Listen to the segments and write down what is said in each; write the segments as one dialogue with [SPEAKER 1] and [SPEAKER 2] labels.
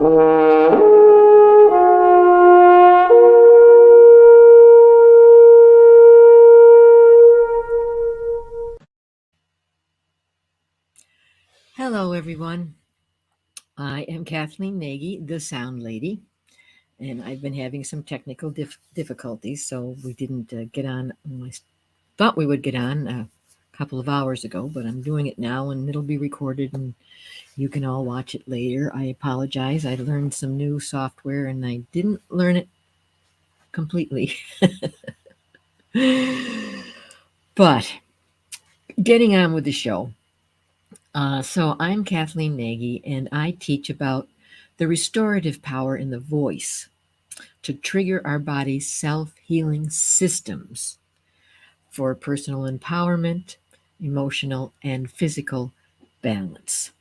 [SPEAKER 1] Hello, everyone. I am Kathleen Nagy, the Soundlady, and I've been having some technical difficulties, so we didn't get on. I thought we would get on a couple of hours ago, but I'm doing it now, and it'll be recorded, and you can all watch it later. I apologize. I learned some new software, and I didn't learn it completely. But getting on with the show. So I'm Kathleen Nagy, and I teach about the restorative power in the voice to trigger our body's self-healing systems for personal empowerment, emotional, and physical balance.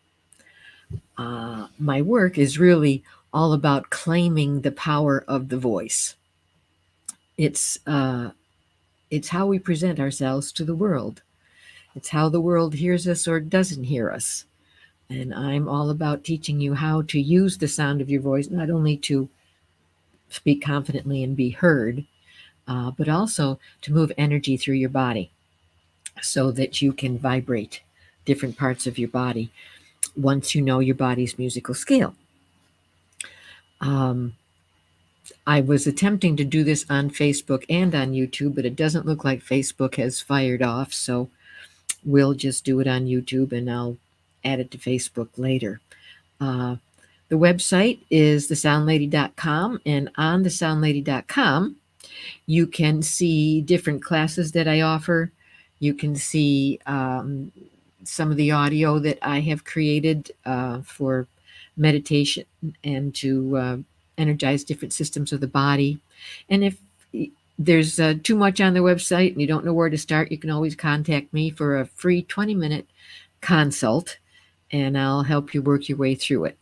[SPEAKER 1] My work is really all about claiming the power of the voice. It's how we present ourselves to the world. It's how the world hears us or doesn't hear us. And I'm all about teaching you how to use the sound of your voice, not only to speak confidently and be heard, but also to move energy through your body so that you can vibrate different parts of your body once you know your body's musical scale. I was attempting to do this on Facebook and on YouTube, but it doesn't look like Facebook has fired off, so we'll just do it on YouTube and I'll add it to Facebook later. The website is thesoundlady.com, and on thesoundlady.com, you can see different classes that I offer. You can see some of the audio that I have created for meditation and to energize different systems of the body. And if there's too much on the website and you don't know where to start, you can always contact me for a free 20-minute consult, and I'll help you work your way through it.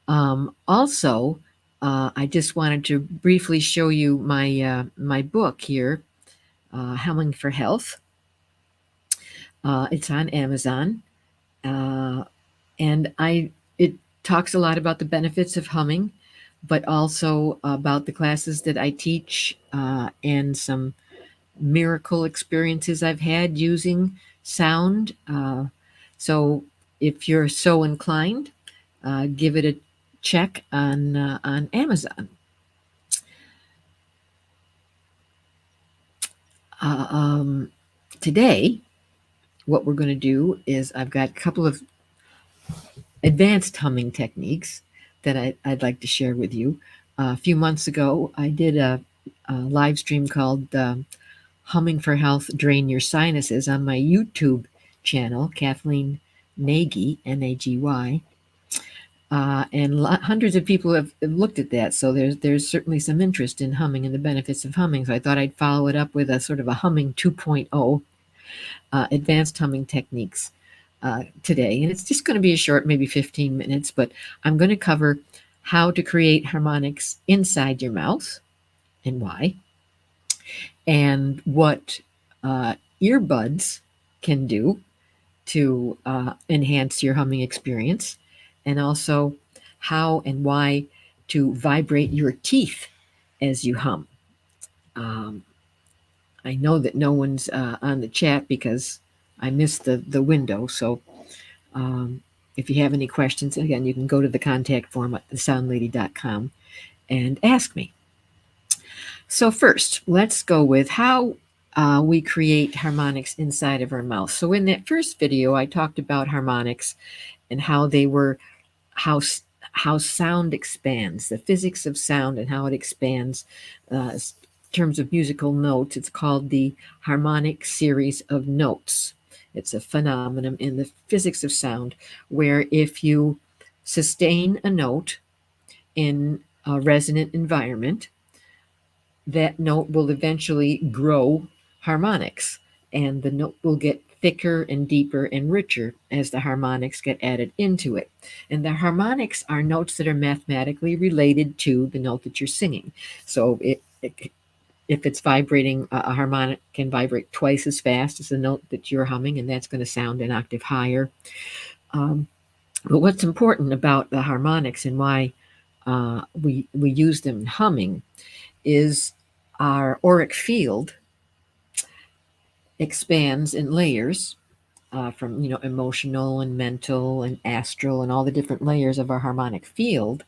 [SPEAKER 1] Also, I just wanted to briefly show you my book here, Humming for Health. It's on Amazon, and it talks a lot about the benefits of humming, but also about the classes that I teach and some miracle experiences I've had using sound. So if you're so inclined, give it a check on Amazon. Today, what we're going to do is I've got a couple of advanced humming techniques that I'd like to share with you. A few months ago, I did a live stream called Humming for Health, Drain Your Sinuses on my YouTube channel, Kathleen Nagy, Nagy. And hundreds of people have looked at that, so there's certainly some interest in humming and the benefits of humming. So I thought I'd follow it up with a sort of a humming 2.0, advanced humming techniques today. And it's just going to be a short, maybe 15 minutes, but I'm going to cover how to create harmonics inside your mouth and why, and what earbuds can do to enhance your humming experience, and also how and why to vibrate your teeth as you hum. I know that no one's on the chat because I missed the window. So if you have any questions, again, you can go to the contact form at thesoundlady.com and ask me. So first, let's go with how we create harmonics inside of our mouth. So in that first video, I talked about harmonics and how they were, how sound expands, the physics of sound and how it expands in terms of musical notes. It's called the harmonic series of notes. It's a phenomenon in the physics of sound where if you sustain a note in a resonant environment, that note will eventually grow harmonics, and the note will get thicker and deeper and richer as the harmonics get added into it. And the harmonics are notes that are mathematically related to the note that you're singing. So if it's vibrating, a harmonic can vibrate twice as fast as the note that you're humming, and that's going to sound an octave higher. But what's important about the harmonics and why we use them in humming is our auric field expands in layers, from emotional and mental and astral, and all the different layers of our harmonic field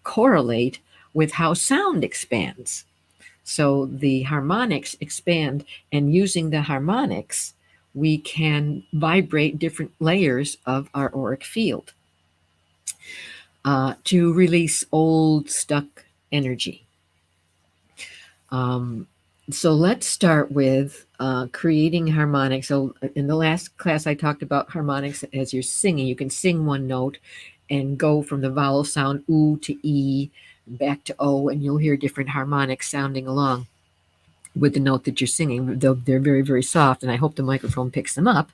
[SPEAKER 1] correlate with how sound expands. So the harmonics expand, and using the harmonics, we can vibrate different layers of our auric field to release old stuck energy. Um, so let's start with creating harmonics. So in the last class, I talked about harmonics as you're singing. You can sing one note and go from the vowel sound oo to e, back to o, and you'll hear different harmonics sounding along with the note that you're singing. They're very, very soft, and I hope the microphone picks them up.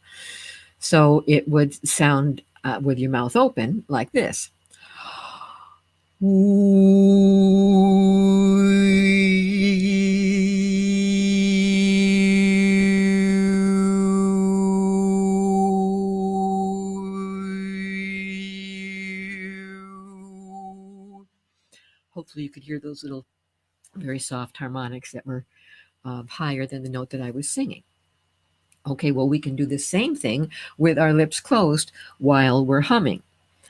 [SPEAKER 1] So it would sound with your mouth open like this. Hopefully you could hear those little very soft harmonics that were higher than the note that I was singing. Okay, well, we can do the same thing with our lips closed while we're humming.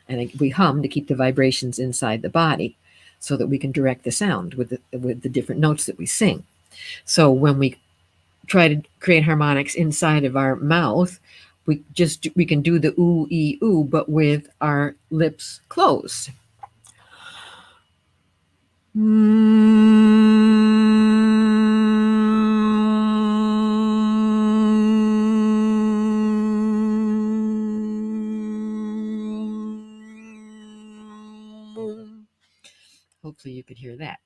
[SPEAKER 1] And we hum to keep the vibrations inside the body so that we can direct the sound with the different notes that we sing. So when we try to create harmonics inside of our mouth, we can do the ooh, ee, ooh, but with our lips closed. Hopefully you could hear that.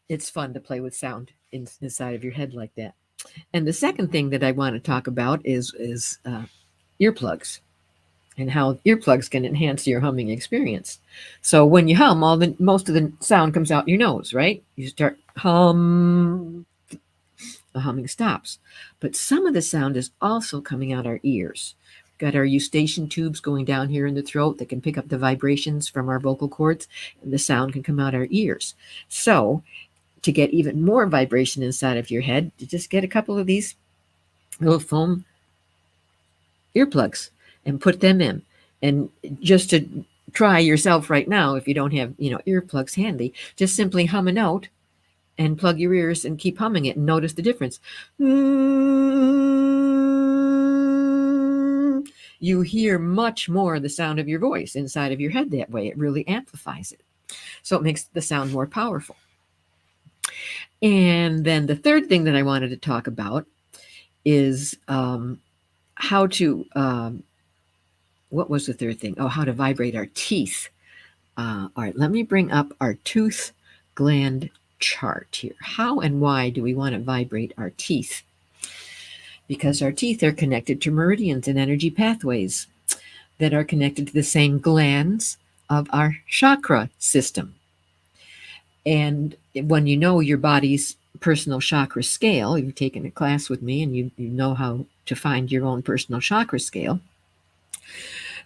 [SPEAKER 1] It's fun to play with sound inside of your head like that. And the second thing that I want to talk about is earplugs, and how earplugs can enhance your humming experience. So when you hum, most of the sound comes out your nose, right? You start hum, the humming stops. But some of the sound is also coming out our ears. We've got our eustachian tubes going down here in the throat that can pick up the vibrations from our vocal cords, and the sound can come out our ears. So to get even more vibration inside of your head, you just get a couple of these little foam earplugs and put them in. And just to try yourself right now, if you don't have earplugs handy, just simply hum a note and plug your ears and keep humming it and notice the difference. You hear much more the sound of your voice inside of your head that way. It really amplifies it. So it makes the sound more powerful. And then the third thing that I wanted to talk about is how to, what was the third thing? Oh, how to vibrate our teeth. All right, let me bring up our tooth gland chart here. How and why do we want to vibrate our teeth? Because our teeth are connected to meridians and energy pathways that are connected to the same glands of our chakra system. And when you know your body's personal chakra scale, you've taken a class with me and you know how to find your own personal chakra scale,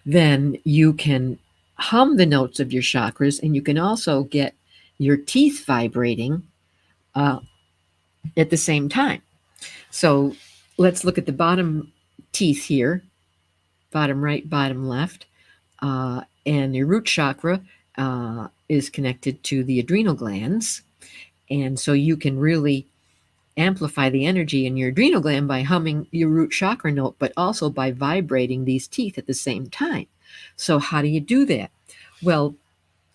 [SPEAKER 1] then you can hum the notes of your chakras, and you can also get your teeth vibrating at the same time. So let's look at the bottom teeth here, bottom right, bottom left. And your root chakra is connected to the adrenal glands. And so you can really amplify the energy in your adrenal gland by humming your root chakra note, but also by vibrating these teeth at the same time. So how do you do that? Well,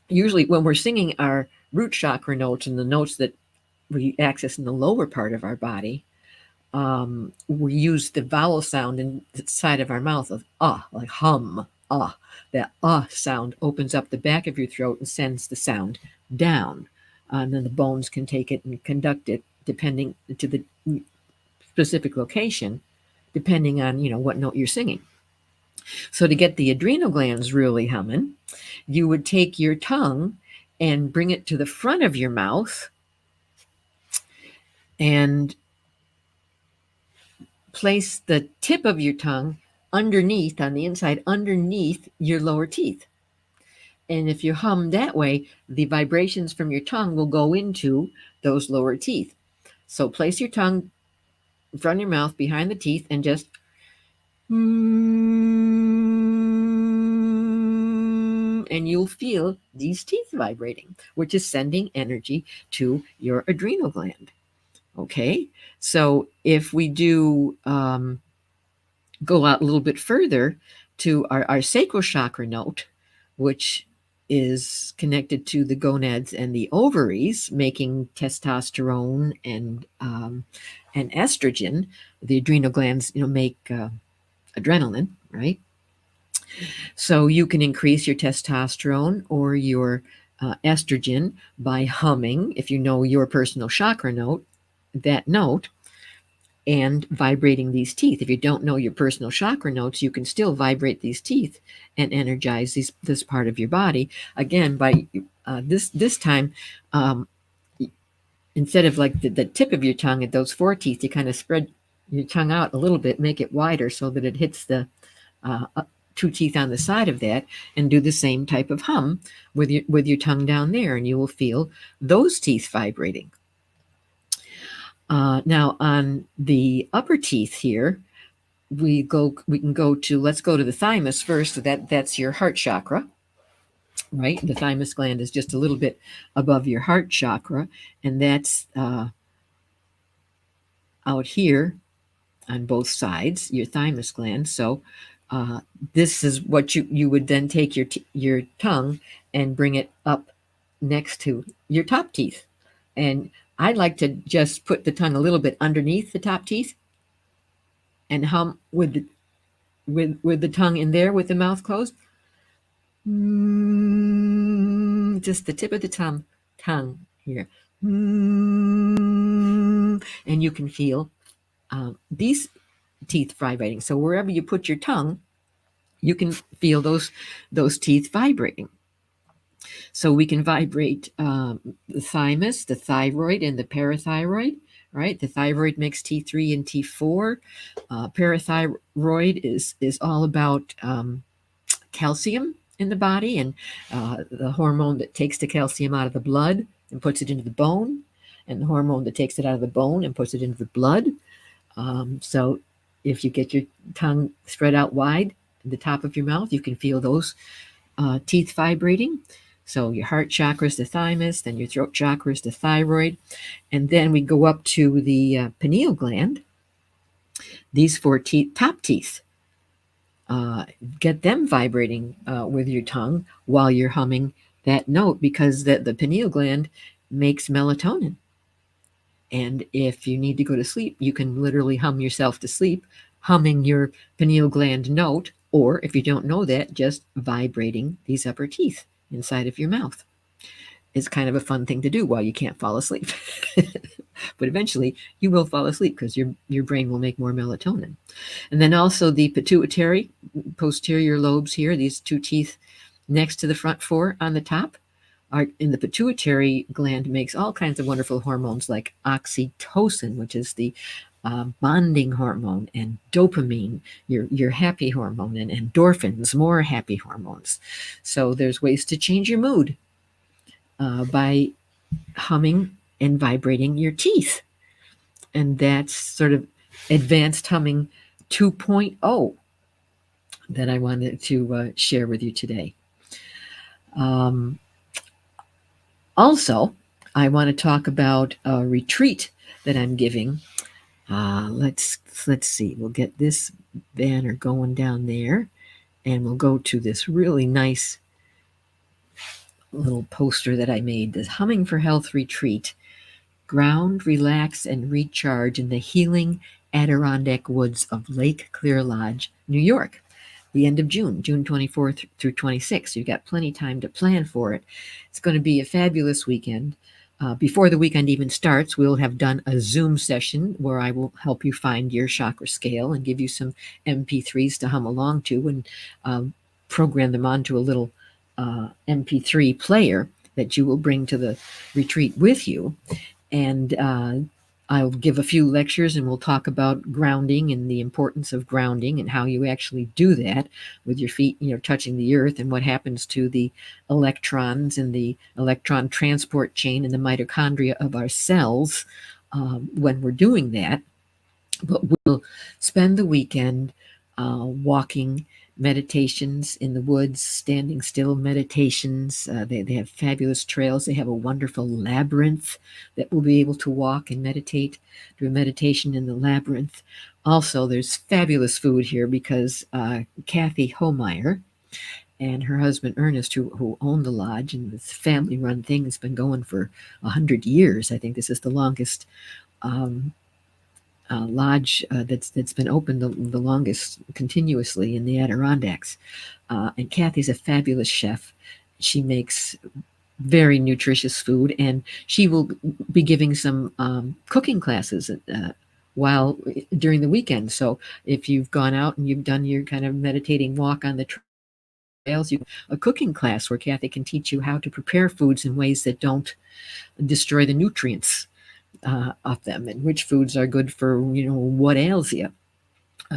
[SPEAKER 1] usually when we're singing our root chakra notes and the notes that we access in the lower part of our body, we use the vowel sound inside of our mouth of like hum, ah. That sound opens up the back of your throat and sends the sound down. And then the bones can take it and conduct it depending to the specific location, depending on what note you're singing. So to get the adrenal glands really humming, you would take your tongue and bring it to the front of your mouth and place the tip of your tongue underneath, on the inside, underneath your lower teeth. And if you hum that way, the vibrations from your tongue will go into those lower teeth. So place your tongue in front of your mouth behind the teeth and just and you'll feel these teeth vibrating, which is sending energy to your adrenal gland. Okay, so if we do go out a little bit further to our sacral chakra note, which is connected to the gonads and the ovaries, making testosterone and estrogen. The adrenal glands, make adrenaline, right? So you can increase your testosterone or your estrogen by humming, if you know your personal chakra note, that note, and vibrating these teeth. If you don't know your personal chakra notes, you can still vibrate these teeth and energize this part of your body. Again, by this time, instead of like the tip of your tongue at those 4 teeth, you kind of spread your tongue out a little bit, make it wider so that it hits the 2 teeth on the side of that, and do the same type of hum with your tongue down there, and you will feel those teeth vibrating. Now on the upper teeth here, we can go to, let's go to the thymus first. So that's your heart chakra, right? The thymus gland is just a little bit above your heart chakra, and that's out here on both sides, your thymus gland. So this is what you would then take your tongue and bring it up next to your top teeth. And I like to just put the tongue a little bit underneath the top teeth and hum with the tongue in there with the mouth closed. Just the tip of the tongue here. And you can feel these teeth vibrating. So wherever you put your tongue, you can feel those teeth vibrating. So we can vibrate the thymus, the thyroid, and the parathyroid. Right, the thyroid makes T3 and T4. Parathyroid is all about calcium in the body, and the hormone that takes the calcium out of the blood and puts it into the bone, and the hormone that takes it out of the bone and puts it into the blood. So if you get your tongue spread out wide at the top of your mouth, you can feel those teeth vibrating. So your heart chakra is the thymus, then your throat chakra is the thyroid, and then we go up to the pineal gland. These 4 top teeth, get them vibrating with your tongue while you're humming that note, because the pineal gland makes melatonin. And if you need to go to sleep, you can literally hum yourself to sleep, humming your pineal gland note, or if you don't know that, just vibrating these upper teeth inside of your mouth. It's kind of a fun thing to do while you can't fall asleep. But eventually you will fall asleep because your brain will make more melatonin. And then also the pituitary, posterior lobes here, these 2 teeth next to the front 4 on the top, are in the pituitary gland, makes all kinds of wonderful hormones like oxytocin, which is the bonding hormone, and dopamine, your happy hormone, and endorphins, more happy hormones. So there's ways to change your mood by humming and vibrating your teeth. And that's sort of advanced humming 2.0 that I wanted to share with you today. Also, I want to talk about a retreat that I'm giving. Let's see. We'll get this banner going down there, and we'll go to this really nice little poster that I made, this Humming for Health Retreat. Ground, relax, and recharge in the healing Adirondack woods of Lake Clear Lodge, New York. The end of June 24th through 26th. You've got plenty of time to plan for it. It's going to be a fabulous weekend. Before the weekend even starts, we'll have done a Zoom session where I will help you find your chakra scale and give you some MP3s to hum along to, and program them onto a little MP3 player that you will bring to the retreat with you. And I'll give a few lectures and we'll talk about grounding and the importance of grounding and how you actually do that with your feet, touching the earth, and what happens to the electrons in the electron transport chain in the mitochondria of our cells when we're doing that. But we'll spend the weekend walking, meditations in the woods, standing still meditations. They have fabulous trails. They have a wonderful labyrinth that we'll be able to walk and meditate, do a meditation in the labyrinth. Also, there's fabulous food here because Kathy Homeyer and her husband Ernest, who own the lodge, and this family-run thing has been going for 100 years. I think this is the longest um, lodge that's been open the longest continuously in the Adirondacks. And Kathy's a fabulous chef. She makes very nutritious food, and she will be giving some cooking classes while during the weekend. So if you've gone out and you've done your kind of meditating walk on the trails, you a cooking class where Kathy can teach you how to prepare foods in ways that don't destroy the nutrients of them, and which foods are good for what ails you.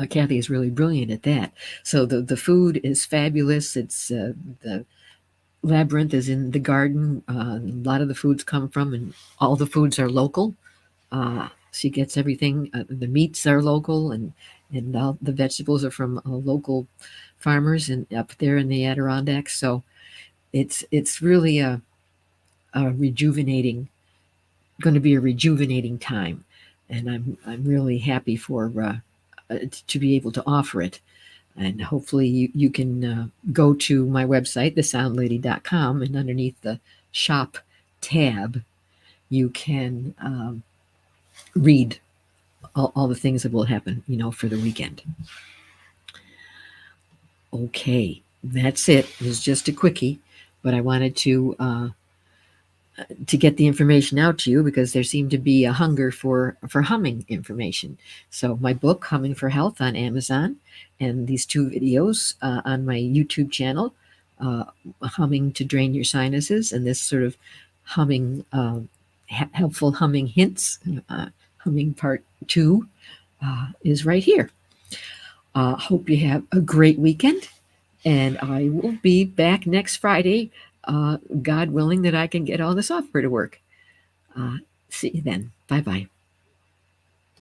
[SPEAKER 1] Kathy is really brilliant at that. So the food is fabulous. It's the labyrinth is in the garden. A lot of the foods come from, and all the foods are local. She gets everything. The meats are local, and all the vegetables are from local farmers and up there in the Adirondacks. So it's really a rejuvenating, going to be a rejuvenating time, and I'm really happy for to be able to offer it. And hopefully you can go to my website, thesoundlady.com, and underneath the shop tab, you can read all the things that will happen, for the weekend. Okay, that's it. It was just a quickie, but I wanted to get the information out to you because there seemed to be a hunger for humming information. So my book, Humming for Health, on Amazon, and these 2 videos on my YouTube channel, Humming to Drain Your Sinuses, and this sort of humming, helpful humming hints, humming part 2 is right here. Hope you have a great weekend, and I will be back next Friday, God willing that I can get all the software to work. See you then. Bye-bye.